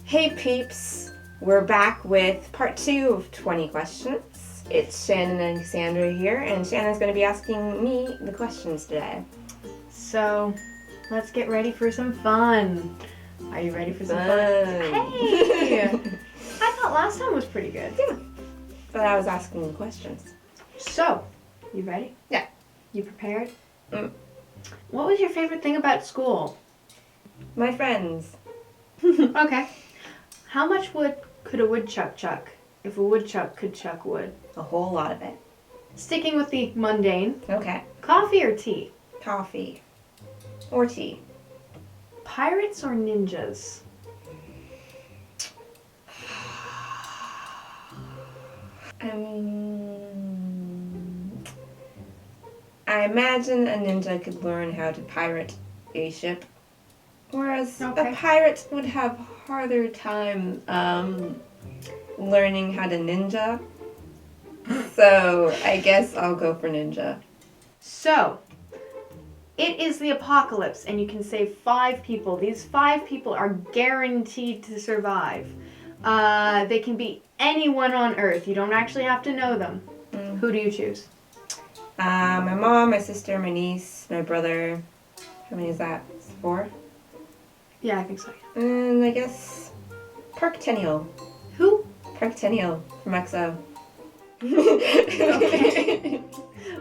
Hey Peeps, we're back with part 2 of 20 questions. It's Shannon and Cassandra here, and Shannon's going to be asking me the questions today. So, let's get ready for some fun. Are you ready for some fun? Hey! I thought last time was pretty good. Yeah, but I was asking the questions. So, you ready? Yeah. You prepared? Mm. What was your favorite thing about school? My friends. Okay. How much wood could a woodchuck chuck if a woodchuck could chuck wood? A whole lot of it. Sticking with the mundane. Okay. Coffee or tea? Coffee. Or tea. Pirates or ninjas? I imagine a ninja could learn how to pirate a ship, whereas a pirate would have harder time learning how to ninja. So I guess I'll go for ninja. So, it is the apocalypse, and you can save 5 people. These 5 people are guaranteed to survive. They can be anyone on Earth. You don't actually have to know them. Who do you choose? My mom, my sister, my niece, my brother. How many is that? 4? Yeah, I think so. Yeah. And I guess Parktennial. Who? Parktennial from EXO. Okay.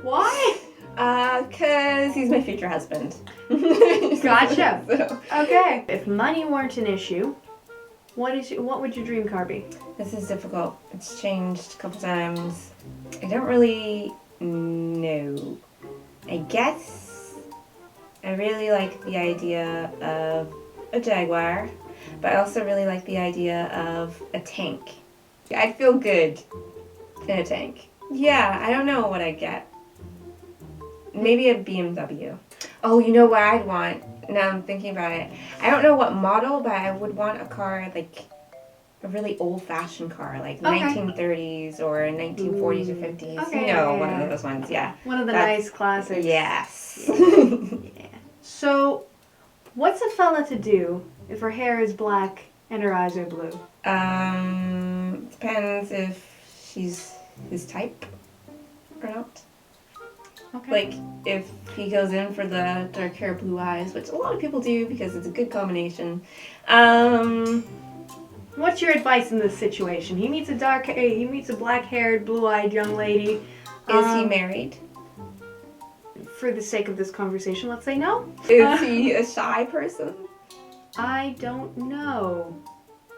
Why? 'Cause he's my future husband. Gotcha. So. Okay. If money weren't an issue, what would your dream car be? This is difficult. It's changed a couple times. I don't really know. I guess I really like the idea of a Jaguar, but I also really like the idea of a tank. I'd feel good in a tank. Yeah, I don't know what I'd get. Maybe a BMW. Oh, you know what I'd want? Now I'm thinking about it. I don't know what model, but I would want a car like a really old-fashioned car, like 1930s or 1940s or 50s. Okay, You know, one of those ones, yeah. One of the nice classics. Yes. Yeah. So, what's a fella to do if her hair is black and her eyes are blue? Depends if she's his type or not. Okay. Like, if he goes in for the dark hair, blue eyes, which a lot of people do because it's a good combination. What's your advice in this situation? He meets a black-haired, blue-eyed young lady. Is he married? For the sake of this conversation, let's say no. Is he a shy person? I don't know.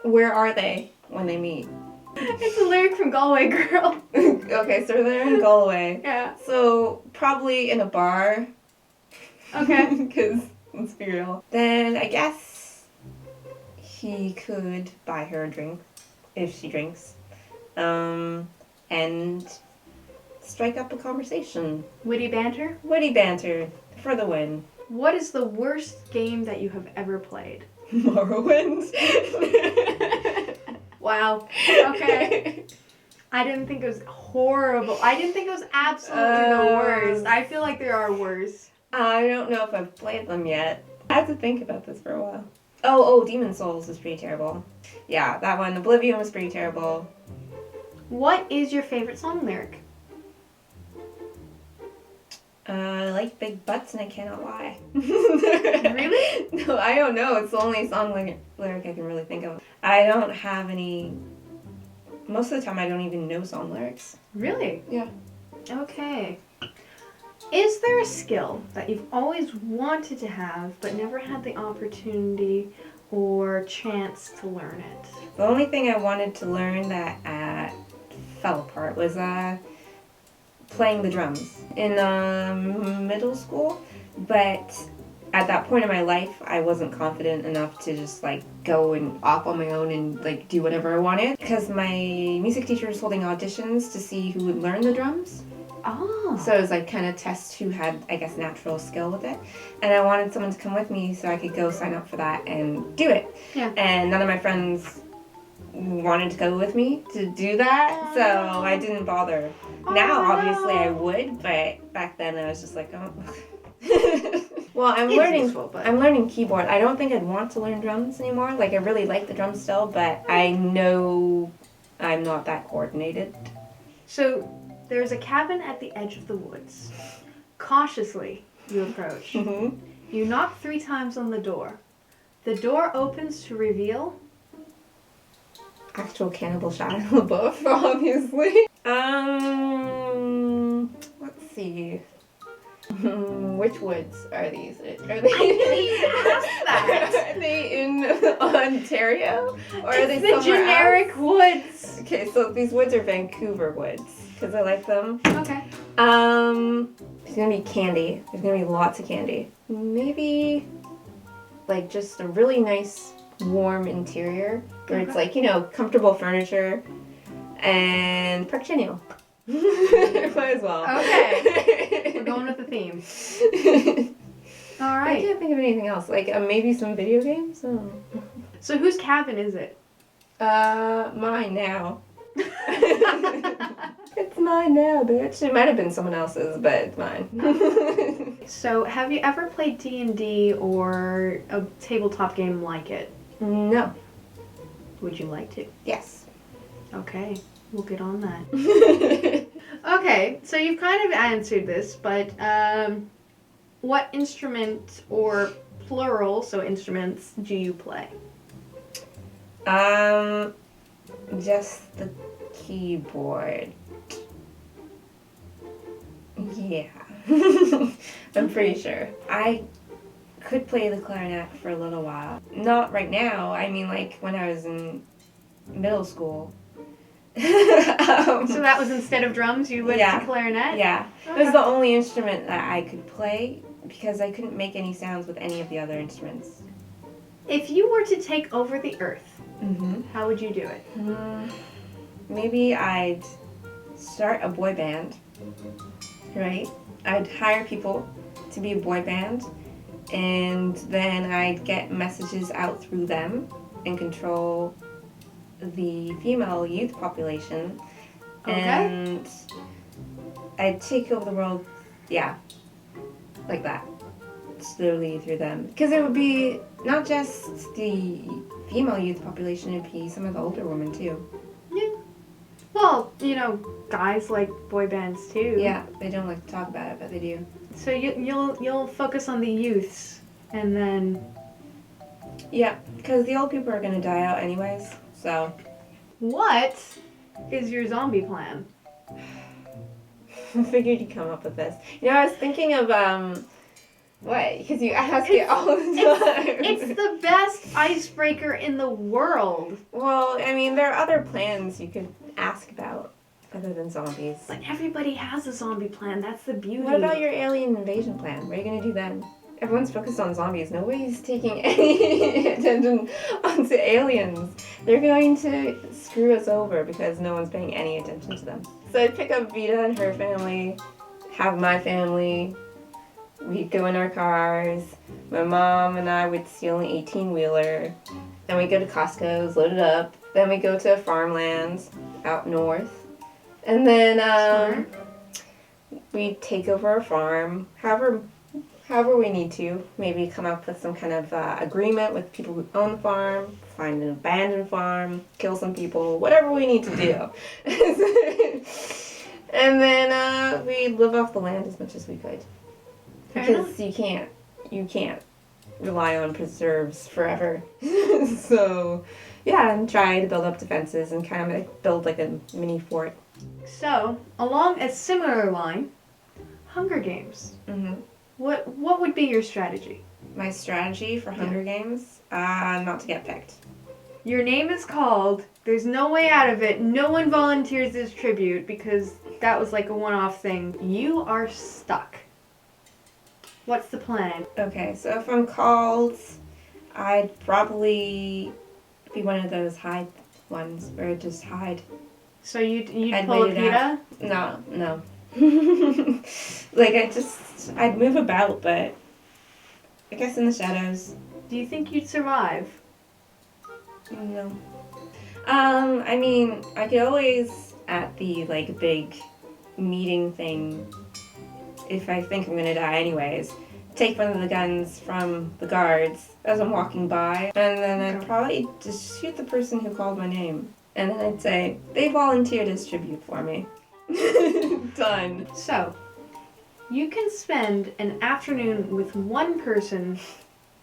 Where are they when they meet? It's a lyric from Galway Girl. Okay, so they're in Galway. Yeah. So, probably in a bar. Okay. Because, let's be real. Then, I guess he could buy her a drink, if she drinks. And strike up a conversation. Witty banter? Witty banter for the win. What is the worst game that you have ever played? Morrowind. Wow. Okay. I didn't think it was horrible. I didn't think it was absolutely the worst. I feel like there are worse. I don't know if I've played them yet. I have to think about this for a while. Oh, Demon Souls was pretty terrible. Yeah, that one. Oblivion was pretty terrible. What is your favorite song lyric? I like big butts and I cannot lie. Really? No, I don't know. It's the only song lyric I can really think of. I don't have any... Most of the time I don't even know song lyrics. Really? Yeah. Okay. Is there a skill that you've always wanted to have but never had the opportunity or chance to learn it? The only thing I wanted to learn that fell apart was playing the drums in middle school, but at that point in my life I wasn't confident enough to just like go and off on my own and like do whatever I wanted because my music teacher was holding auditions to see who would learn the drums. Oh. So it was like kind of test who had, I guess, natural skill with it. And I wanted someone to come with me so I could go sign up for that and do it. Yeah. And none of my friends wanted to go with me to do that, so I didn't bother. Now, obviously, I would, but back then I was just like, oh. Well, I'm It's learning. useful, but- I'm learning keyboard. I don't think I'd want to learn drums anymore. Like I really like the drums still, but I know I'm not that coordinated. So there's a cabin at the edge of the woods. Cautiously, you approach. Mm-hmm. You knock 3 times on the door. The door opens to reveal Actual cannibal Shia LaBeouf, obviously. Let's see. Which woods are these? Are they? I knew you'd ask that. Are they in Ontario, or are they it's the somewhere generic else? woods. Okay, so these woods are Vancouver woods because I like them. Okay. There's gonna be candy. There's gonna be lots of candy. Maybe like just a really nice warm interior where it's like, you know, comfortable furniture and Park-Chenille. Might as well. Okay. We're going with the theme. All I right. can't think of anything else. Like maybe some video games. So whose cabin is it? Mine now. It's mine now, bitch. It might have been someone else's, but it's mine. So have you ever played D&D or a tabletop game like it? No. Would you like to? Yes. Okay. We'll get on that. Okay, so you've kind of answered this, but what instrument or plural, so instruments, do you play? Just the keyboard. Yeah. I'm pretty sure. I could play the clarinet for a little while. Not right now. I mean, like when I was in middle school. So that was instead of drums, you went to clarinet? Yeah. Okay. It was the only instrument that I could play because I couldn't make any sounds with any of the other instruments. If you were to take over the earth, Mm-hmm. how would you do it? Maybe I'd start a boy band, right? I'd hire people to be a boy band, and then I'd get messages out through them and control the female youth population. Okay. And I'd take over the world, yeah, like that, slowly through them. Because it would be not just the female youth population, it'd be some of the older women too. Yeah. Well, you know, guys like boy bands too. Yeah, they don't like to talk about it, but they do. So you'll focus on the youths, and then Yeah, because the old people are going to die out anyways, so. what is your zombie plan? I figured you'd come up with this. You know, I was thinking of, what? Because you ask it all the time. It's the best icebreaker in the world. Well, I mean, there are other plans you could ask about other than zombies. But everybody has a zombie plan. That's the beauty. What about your alien invasion plan? What are you going to do then? Everyone's focused on zombies. Nobody's taking any attention onto aliens. They're going to screw us over because no one's paying any attention to them. So I'd pick up Vita and her family, have my family. We'd go in our cars. My mom and I would steal an 18-wheeler. Then we'd go to Costco's, load it up. Then we go to farmlands out north. And then we'd take over a farm, however we need to. Maybe come up with some kind of agreement with people who own the farm, find an abandoned farm, kill some people, whatever we need to do. And then we'd live off the land as much as we could. Because you can't rely on preserves forever. So, yeah, and try to build up defenses and kind of like build like a mini fort. So, along a similar line, Hunger Games. Mm-hmm. What would be your strategy? My strategy for Hunger Games, not to get picked. Your name is called. There's no way out of it. No one volunteers as tribute because that was like a one-off thing. You are stuck. What's the plan? Okay, so if I'm called, I'd probably be one of those hide ones where I just hide. So you'd I'd pull a wait it PETA? No. Like I'd move about, but I guess in the shadows. Do you think you'd survive? No. I mean, I could always at the like big meeting thing, if I think I'm gonna die anyways, take one of the guns from the guards as I'm walking by, and then I'd probably just shoot the person who called my name. And then I'd say, they volunteered as tribute for me. Done. So, you can spend an afternoon with one person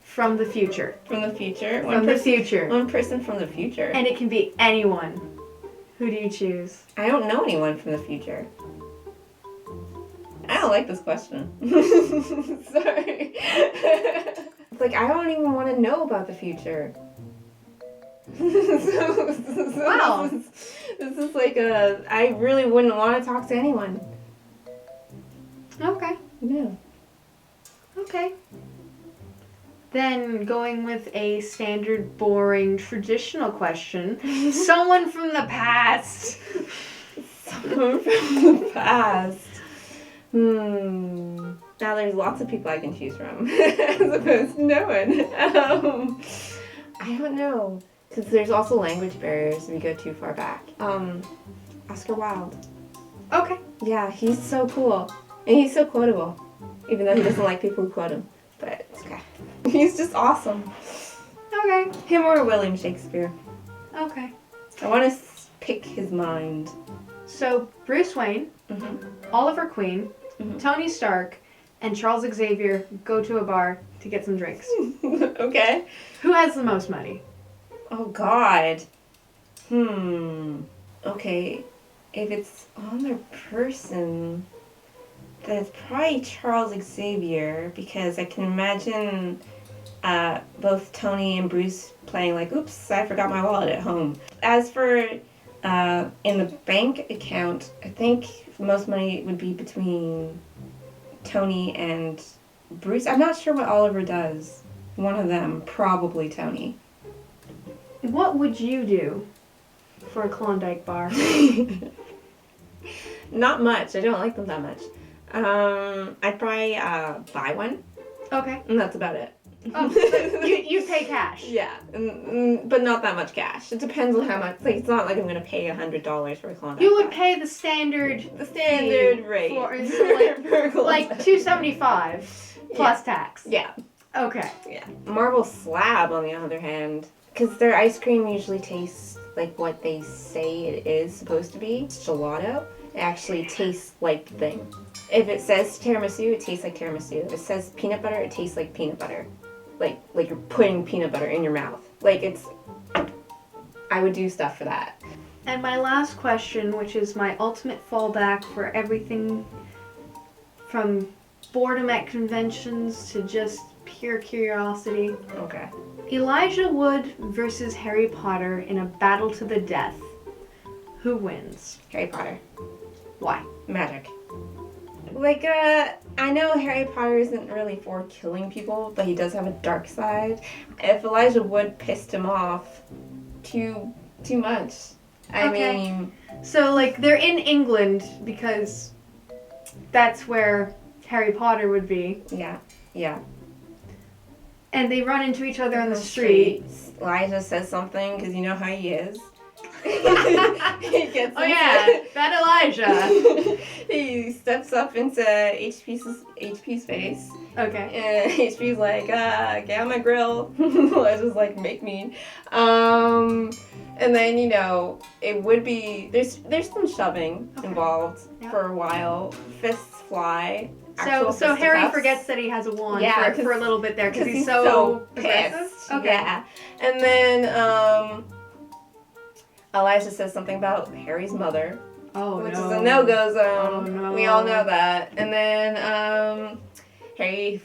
from the future. From the future? From the future. One person from the future. And it can be anyone. Who do you choose? I don't know anyone from the future. I don't like this question. Sorry. Like, I don't even want to know about the future. Wow. This is like I really wouldn't want to talk to anyone. Okay. Yeah. Okay. Then going with a standard, boring, traditional question. Someone from the past. Someone from the past. Now there's lots of people I can choose from, as opposed to no one. I don't know, because there's also language barriers if we go too far back. Oscar Wilde. Okay. Yeah, he's so cool, and he's so quotable, even though he doesn't like people who quote him. But it's okay. He's just awesome. Okay. Him or William Shakespeare. Okay. I want to pick his mind. So Bruce Wayne, Oliver Queen, Tony Stark, and Charles Xavier go to a bar to get some drinks. Okay. Who has the most money? Oh, God. Okay. If it's on their person, then it's probably Charles Xavier, because I can imagine both Tony and Bruce playing like, oops, I forgot my wallet at home. As for in the bank account, I think most money would be between Tony and Bruce. I'm not sure what Oliver does. One of them, probably Tony. What would you do for a Klondike bar? Not much. I don't like them that much. I'd probably buy one, Okay. and that's about it. Oh, you pay cash. Yeah, but not that much cash. It depends on how much. Like, it's not like I'm gonna pay $100 for a Klondike. You would bar. pay the standard rate for for like $2.75 plus tax. Yeah, Okay. yeah. Marble Slab, on the other hand, because their ice cream usually tastes like what they say it is supposed to be. It's gelato. It actually tastes like the thing. If it says tiramisu, it tastes like tiramisu. If it says peanut butter, it tastes like peanut butter. Like you're putting peanut butter in your mouth. Like, it's... I would do stuff for that. And my last question, which is my ultimate fallback for everything from boredom at conventions to just pure curiosity. Okay. Elijah Wood versus Harry Potter in a battle to the death. Who wins? Harry Potter. Why? Magic. Like, I know Harry Potter isn't really for killing people, but he does have a dark side. If Elijah Wood pissed him off too much, I mean... So, like, they're in England because that's where Harry Potter would be. Yeah. And they run into each other on the street. Elijah says something, because you know how he is. He gets that Elijah. He steps up into HP's face. Okay. And HP's like, get on my grill. Elijah's like, make me. And then, it would be, there's some shoving involved for a while. Fists fly. So Harry forgets that he has a wand for a little bit there because he's so aggressive? Pissed. Okay. Yeah. And then, Elijah says something about Harry's mother. Which is a no-go zone. Oh, no. We all know that. And then Harry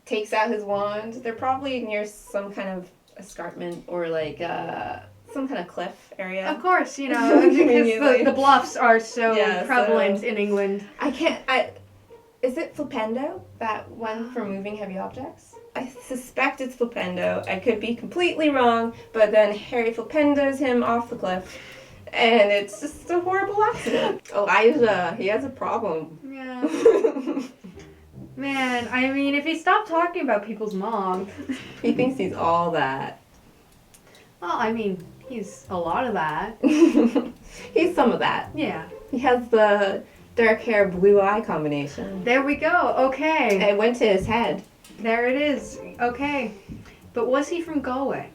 takes out his wand. They're probably near some kind of escarpment or like some kind of cliff area. Of course, because the bluffs are so prevalent in England. Is it Flipendo, that one for moving heavy objects? I suspect it's Flipendo. I could be completely wrong, but then Harry Flipendos him off the cliff, and it's just a horrible accident. Elijah, he has a problem. Yeah. Man, I mean, if he stopped talking about people's mom. He thinks he's all that. Well, I mean, he's a lot of that. He's some of that. Yeah. He has the dark hair, blue eye combination. There we go. Okay. It went to his head. There it is. Okay. But was he from Galway?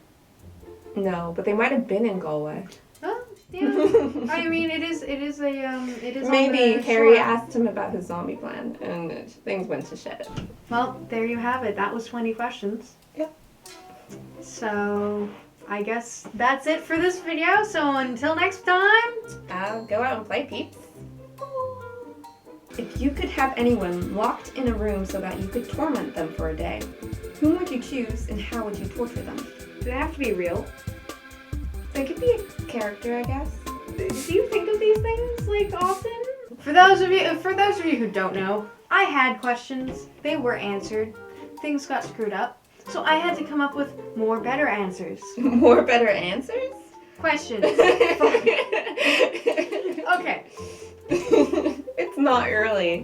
No, but they might have been in Galway. Oh, yeah. I mean, it is on Maybe the Harry shore. asked him about his zombie plan, and things went to shit. Well, there you have it. That was 20 questions. Yep. So, I guess that's it for this video. So, until next time. Go out and play, peeps. If you could have anyone locked in a room so that you could torment them for a day, whom would you choose and how would you torture them? Do they have to be real? They could be a character, I guess. Do you think of these things like often? For those of you who don't know, I had questions. They were answered. Things got screwed up. So I had to come up with more better answers. More better answers? Questions. Okay. It's not early.